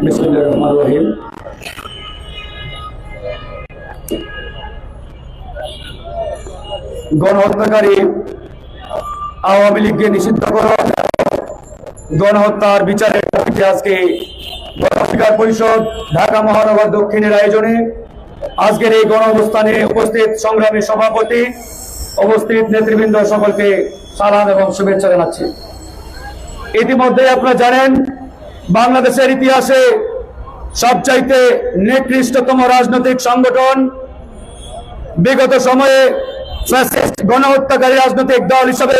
বিসমিল্লাহির রহমানির রহিম। গণহত্যাকারী আওয়ামী লীগকে নিষিদ্ধ করা, গণহত্যার বিচারের দাবিতে আজকে গণ অধিকার পরিষদ ঢাকা মহানগর দক্ষিণের আয়োজনে আজকের এই গণ অবস্থানে উপস্থিত সংগ্রামী সভাপতি, উপস্থিত নেতৃবৃন্দ সকলকে সালাম এবং শুভেচ্ছা জানাচ্ছি। ইতিমধ্যে আপনারা জানেন, বাংলাদেশের ইতিহাসে সবচাইতে নিকৃষ্টতম রাজনৈতিক সংগঠন, বিগত সময়ে ফ্যাসিস্ট গণহত্যাকারী রাজনৈতিক দল হিসেবে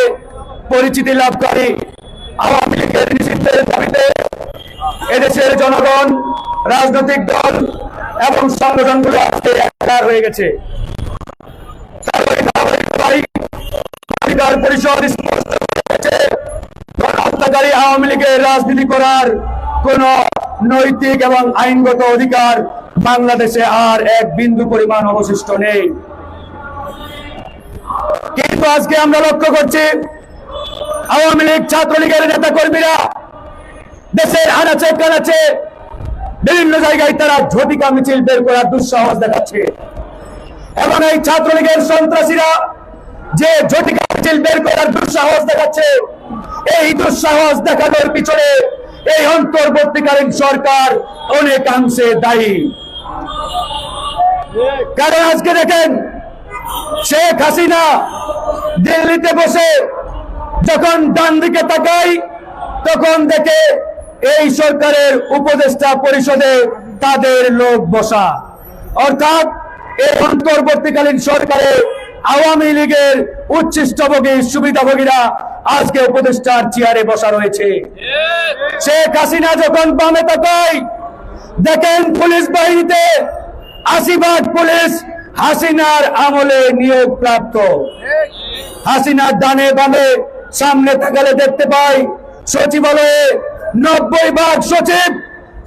পরিচিতি লাভকারী আওয়ামী লীগের নিষিদ্ধের দাবিতে এদেশের জনগণ, রাজনৈতিক দল এবং সংগঠনগুলো আজকে একাকার হয়ে গেছে। পরিষদ স্পষ্ট করেছে, গণহত্যাকারী আওয়ামী লীগের রাজনীতি করার কোন নৈতিক এবং আইনগত অধিকার বাংলাদেশে আর এক বিন্দু পরিমাণ অবশিষ্ট নেই। কিন্তু আজকে আমরা লক্ষ্য করছি, আওয়ামী লীগ ছাত্রলীগের নেতা কর্মীরা দেশের আনাচে কানাচে বিভিন্ন জায়গায় তারা ঝটিকা মিছিল বের করার দুঃসাহস দেখাচ্ছে এবং এই ছাত্রলীগের সন্ত্রাসীরা যে ঝটিকা মিছিল বের করার দুঃসাহস দেখাচ্ছে, এই দুঃসাহস দেখানোর পিছনে এই অন্তর্বর্তীকালীন সরকার অনেকাংশে দায়ী। কারণ আজকে দেখেন, শেখ হাসিনা দিল্লিতে বসে যখন ডান দিকে তাকাই তখন দেখে এই সরকারের উপদেষ্টা পরিষদে তাদের লোক বসা, অর্থাৎ এই অন্তর্বর্তীকালীন সরকারে আওয়ামী লীগের উচ্ছিষ্টভোগী সুবিধাভোগীরা আজকে উপদেষ্টার চেয়ারে বসা রয়েছে। শেখ হাসিনা যখন বামে তাকায় দেখেন পুলিশ বাহিনীতে ৮০% পুলিশ হাসিনার আমলে নিয়োগ প্রাপ্ত। হাসিনার ডানে বামে সামনে তাকালে দেখতে পাই সচিবালয়ে ৯০% সচিব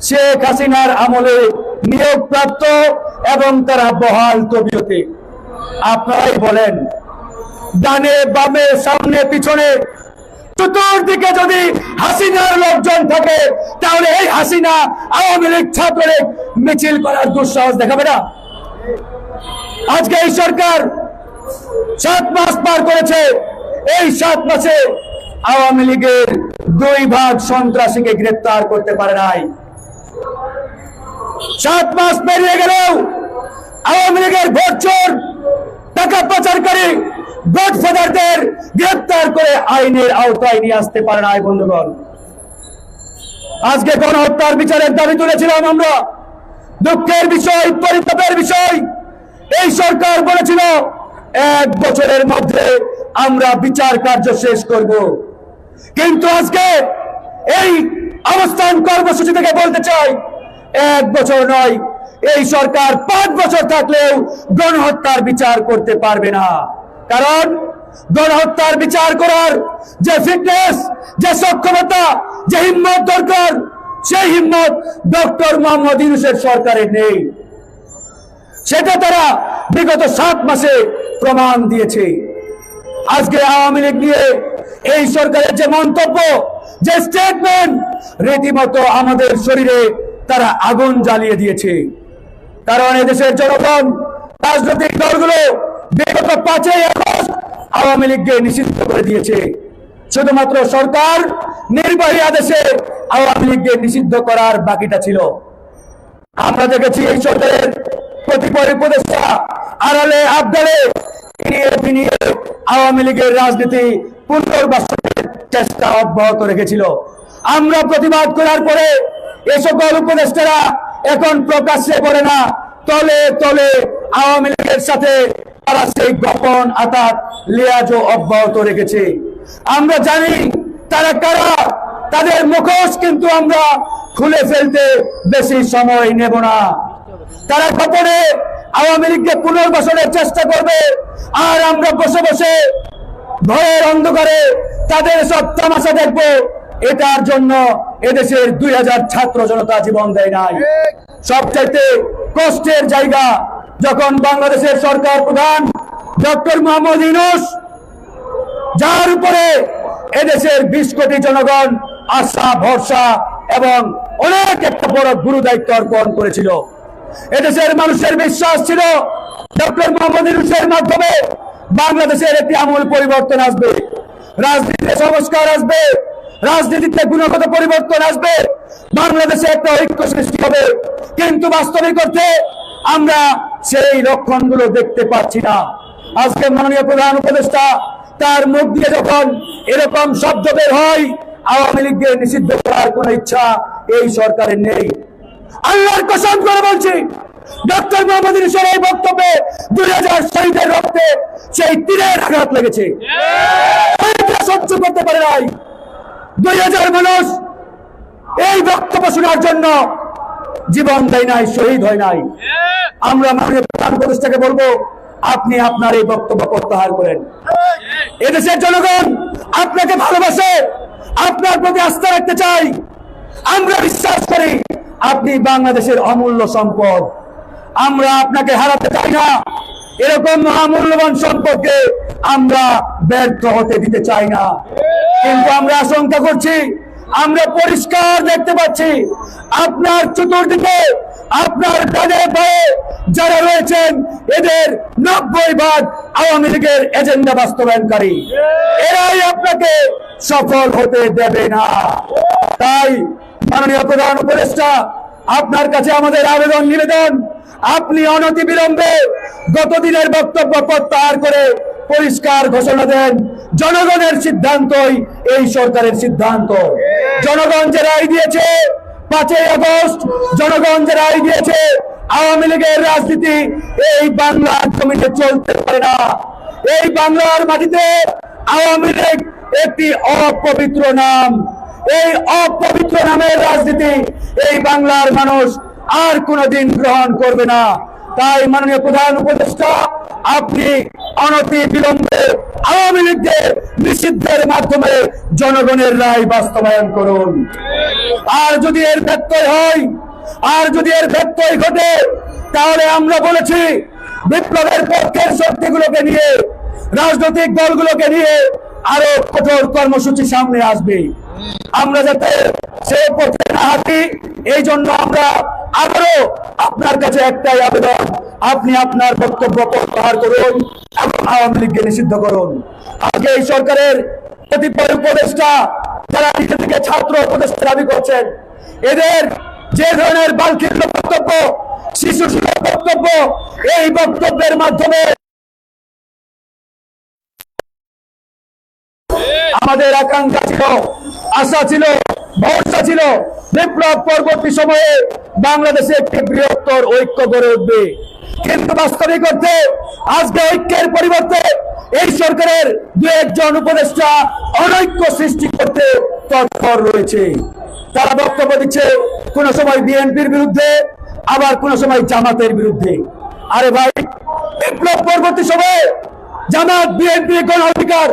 শেখ হাসিনার আমলে নিয়োগ প্রাপ্ত এবং তারা বহাল তবিয়তে। আপনারাই বলেন, ডানে বামে সামনে পিছনে চতুর্দিকে যদি হাসিনার লোকজন থাকে, তাহলে এই হাসিনা আওয়ামী লীগ ছাত্রলীগ মিছিল করার দুঃসাহস দেখাবে না? আজকে এই সরকার ৭ মাস পার করেছে, এই ৭ মাসে আওয়ামী লীগের ২ সন্ত্রাসীকে গ্রেফতার করতে পারে নাই। ৭ মাস পেরিয়ে গেলেও আওয়ামী লীগের ভোট চোর, টাকা পাচারকারী, গডফাদারদের গ্রেফতার করে আইনের আওতায় নিয়ে আসতে পারে নাই। বন্ধুগণ, আজকে গণহত্যার বিচারের দাবি তুলেছিলাম আমরা। দুঃখের বিষয়, পরিতাপের বিষয়, এই সরকার বলেছিল ১ বছরের মধ্যে আমরা বিচার কার্য শেষ করব, কিন্তু আজকে এই অবস্থান কর্মসূচি থেকে বলতে চাই, ১ বছর নয়, এই সরকার ৫ বছর থাকলেও গণহত্যার বিচার করতে পারবে না। কারণ গণহত্যার বিচার করার যে ফিটনেস, যে সক্ষমতা, যে হিম্মত দরকার, সেই হিম্মত ডক্টর মোহাম্মদ ইউনূসের সরকারের নেই। সেটা তারা বিগত ৭ মাসে প্রমাণ দিয়েছে। আজকে আওয়ামী লীগ নিয়ে এই সরকারের যে মন্তব্য, যে স্টেটমেন্ট, রীতিমতো আমাদের শরীরে তারা আগুন জ্বালিয়ে দিয়েছে। কারণ এদেশের জনগণ, রাজনৈতিক দলগুলো বিগত ৫ই আগস্ট আওয়ামী লীগকে নিষিদ্ধ করে দিয়েছে। শুধুমাত্র সরকার নির্বাহী আদেশে আওয়ামী লীগকে নিষিদ্ধ করার বাকিটা ছিল। আমরা দেখেছি এই সরকারের কতিপয় উপদেষ্টা আড়ালে আবদালে ফিনিয়ে আওয়ামী লীগের রাজনীতি পুনর্বাসনের চেষ্টা অব্যাহত রেখেছিল। আমরা প্রতিবাদ করার পরে এ সকল উপদেষ্টারা এখন প্রকাশ্যে বলে না, তলে তলে আওয়ামী লীগের সাথে তারা সেই গোপন আতাত লিয়াজও অব্যাহত রেখেছে। আমরা জানি তারা কারা, তাদের মুখোশ কিন্তু আমরা খুলে ফেলতে বেশি সময় নেব না। তারা গোপনে আওয়ামী লীগকে পুনর্বাসনের চেষ্টা করবে, আর আমরা বসে বসে ভয়ের অন্ধকারে তাদের সব তামাশা দেখবো। এটার জন্য এদেশের ২০০০ ছাত্র জনতা জীবন দেয় নাই। সবচাইতে কষ্টের জায়গা যখন বাংলাদেশের সরকার প্রধান ডক্টর মোহাম্মদ ইউনূস, যার উপরে এদেশের ২০ কোটি জনগণ আশা ভরসা এবং অনেক একটা বড় গুরু দায়িত্ব অর্পণ করেছিল। এদেশের মানুষের বিশ্বাস ছিল ডক্টর মোহাম্মদ ইউনূসের মাধ্যমে বাংলাদেশের একটি আমূল পরিবর্তন আসবে, রাজনীতিতে সংস্কার আসবে, রাজনীতিতে গুণগত পরিবর্তন আসবে, বাংলাদেশে একটা ঐক্য সৃষ্টি হবে। কিন্তু বাস্তবিক অর্থে আমরা সেই লক্ষণগুলো দেখতে পাচ্ছি না। আজকে মাননীয় প্রধান উপদেষ্টা তার মুখ দিয়ে যখন এরকম শব্দ বের হয়, আওয়ামী লীগকে নিষিদ্ধ করার কোন ইচ্ছা এই সরকারের নেই। আল্লাহর কসম করে বলছি, ডক্টর মোহাম্মদ ইউনূসের এই বক্তব্যে 2000 শহীদের রক্তে সেই তীরের আঘাত লেগেছে, সহ্য করতে পারে নাই। 2000 মানুষ এই বক্তব্য শোনার জন্য জীবন দেয় নাই, শহীদ হয় নাই। আমরা মাননীয় প্রধান উপদেষ্টাকে বলবো, আপনি আপনার এই বক্তব্য প্রত্যাহার করেন। এদেশের জনগণ আপনাকে ভালোবাসে, আপনার প্রতি আস্থা রাখতে চাই। আমরা বিশ্বাস করি আপনি বাংলাদেশের অমূল্য সম্পদ। আমরা আপনাকে হারাতে চাই না। এরকম মহামূল্যবান সম্পদকে আমরা ব্যর্থ হতে দিতে চাই না। কিন্তু আমরা আশঙ্কা করছি, আমরা পরিষ্কার দেখতে পাচ্ছি আপনার চতুর্দিকে, আপনার ডানে বায়ে যারা রয়েছেন, এদের 90% আওয়ামী লীগের এজেন্ডা বাস্তবায়নকারী। এরাই আপনাকে সফল হতে দেবে না। তাই মাননীয় প্রধান উপদেষ্টা, আপনার কাছে আমাদের আবেদন নিবেদন, আপনি অনতিবিলম্বে গত দিনের বক্তব্য প্রত্যাহার করে পরিষ্কার ঘোষণা দেন, জনগণের সিদ্ধান্তই এই সরকারের সিদ্ধান্ত। জনগণ যে রায় দিয়েছে 5ই আগস্ট, জনগণ যে রায় দিয়েছে আওয়ামী লীগের রাজনীতি এই বাংলার জমিতে চলতে পারে না। এই বাংলার মাটিতে আওয়ামী লীগ একটি অপবিত্র নাম। এই অপবিত্র নামের রাজনীতি এই বাংলার মানুষ আর কোনদিন গ্রহণ করবে না। তাই মাননীয় প্রধান উপদেষ্টা, আপনি অনতি বিলম্বে আওয়ামী লীগকে নিষিদ্ধের মাধ্যমে জনগণের রায় বাস্তবায়ন করুন। আর যদি এর ব্যত্যয় হয়, আর যদি এর ব্যত্যয় ঘটে, তাহলে আমরা বলেছি বিপ্লবের পক্ষের শক্তিগুলোকে নিয়ে, রাজনৈতিক দলগুলোকে নিয়ে আরো কঠোর কর্মসূচি সামনে আসবে। আমরা যাতে সে পথে না হাঁটি, এই জন্য আমরা আবারও আপনার কাছে একটাই আবেদন, আপনি আপনার বক্তব্য প্রত্যাহার করুন এবং আওয়ামী লীগকে নিষিদ্ধ করুন। আজকে এই সরকারের কতিপয় উপদেষ্টা যারা নিজে থেকে ছাত্র উপদেষ্টা দাবি করছেন, এদের যে ধরনের বালখিল্য বক্তব্য, শিশু বক্তব্য, এই বক্তব্যের মাধ্যমে আমাদের আকাঙ্ক্ষা ছিল, আশা ছিল, ভরসা ছিল বিপ্লব পরবর্তী সময়ে বাংলাদেশে একটি বৃহত্তর ঐক্য গড়ে উঠবে। কিন্তু বাস্তবিক অর্থে আজকে ঐক্যের পরিবর্তে এই সরকারের 2-1 জন উপদেষ্টা অনৈক্য সৃষ্টি করতে তৎপর রয়েছে। তারা বক্তব্য দিচ্ছে কোন সময় বিএনপির বিরুদ্ধে, আবার কোন সময় জামাতের বিরুদ্ধে। আরে ভাই, বিপ্লব পরবর্তী সময়ে জামাত, বিএনপি, গণ অধিকার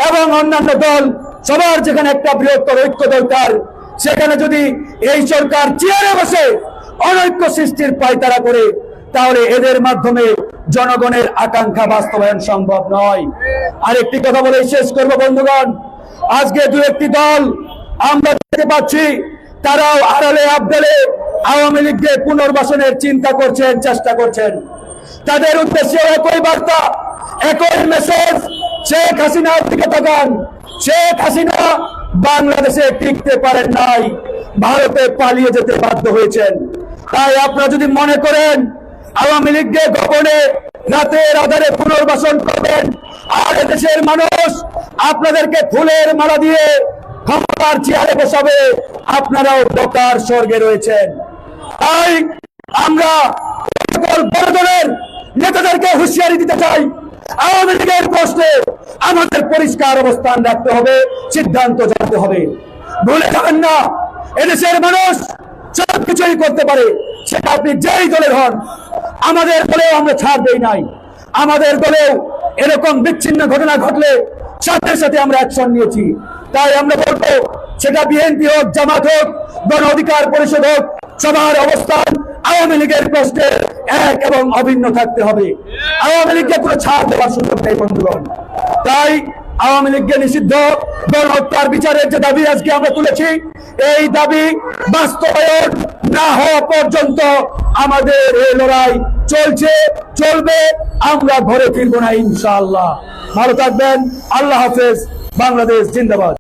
এবং অন্যান্য দল সবার যেখানে একটা বৃহত্তর ঐক্য দরকার, সেখানে যদি এই সরকার চেয়ারে বসে অনৈক্য সৃষ্টির পায়তারা করে, তাহলে এদের মাধ্যমে জনগণের আকাঙ্ক্ষা বাস্তবায়ন সম্ভব নয়। আরেকটি কথা বলে শেষ করব বন্ধুগণ, আজকে 2-1টি দল আমরা দেখতে পাচ্ছি, তারাও আড়ালে আবডালে আওয়ামী লীগকে পুনর্বাসনের চিন্তা করছেন, চেষ্টা করছেন। তাদের উদ্দেশ্যে একই বার্তা, একই মেসেজ, শেখ হাসিনার দিকে তাকান। শেখ হাসিনা বাংলাদেশে টিকতে পারেন নাই, ভারতে পালিয়ে যেতে বাধ্য হয়েছেন। তাই আপনারা যদি মনে করেন আওয়ামী লীগকে গোপনে রাতের আধারে পুনর্বাসন করবেন আর দেশের মানুষ আপনাদেরকে ফুলের মালা দিয়ে ক্ষমতার চেয়ারে বসাবে, আপনারাও বোকার স্বর্গে রয়েছেন। তাই আমরা সকল বড় দলের নেতাদেরকে হুঁশিয়ারি দিতে চাই, আওয়ামী লীগের প্রশ্নে আমাদের পরিষ্কার অবস্থান রাখতে হবে, সিদ্ধান্ত জানতে হবে। ভুলে যাবেন না, এদেশের মানুষ সবকিছুই করতে পারে, সেটা আপনি যেই দলের হন। আমাদের দলেও আমরা ছাড় দেই নাই, আমাদের দলেও এরকম বিচ্ছিন্ন ঘটনা ঘটলে সাথে সাথে আমরা অ্যাকশন নিয়েছি। তাই আমরা বলবো, সেটা বিএনপি হোক, জামাত হোক, গণ অধিকার পরিষদ হোক, সবার অবস্থান আওয়ামী লীগের প্রশ্নে এক এবং অভিন্ন থাকতে হবে। আওয়ামী লীগকে কোনো ছাড় দেওয়ার সুযোগ নেই বন্ধুগণ। তাই আওয়ামী লীগকে নিষিদ্ধ, গণহত্যার বিচারের যে দাবি আজকে আমরা তুলেছি, এই দাবি বাস্তবায়ন না হওয়া পর্যন্ত আমাদের এই লড়াই চলছে, চলবে। আমরা ঘরে ফিরবো না ইনশাআল্লাহ। ভালো থাকবেন। আল্লাহ হাফেজ। বাংলাদেশ জিন্দাবাদ।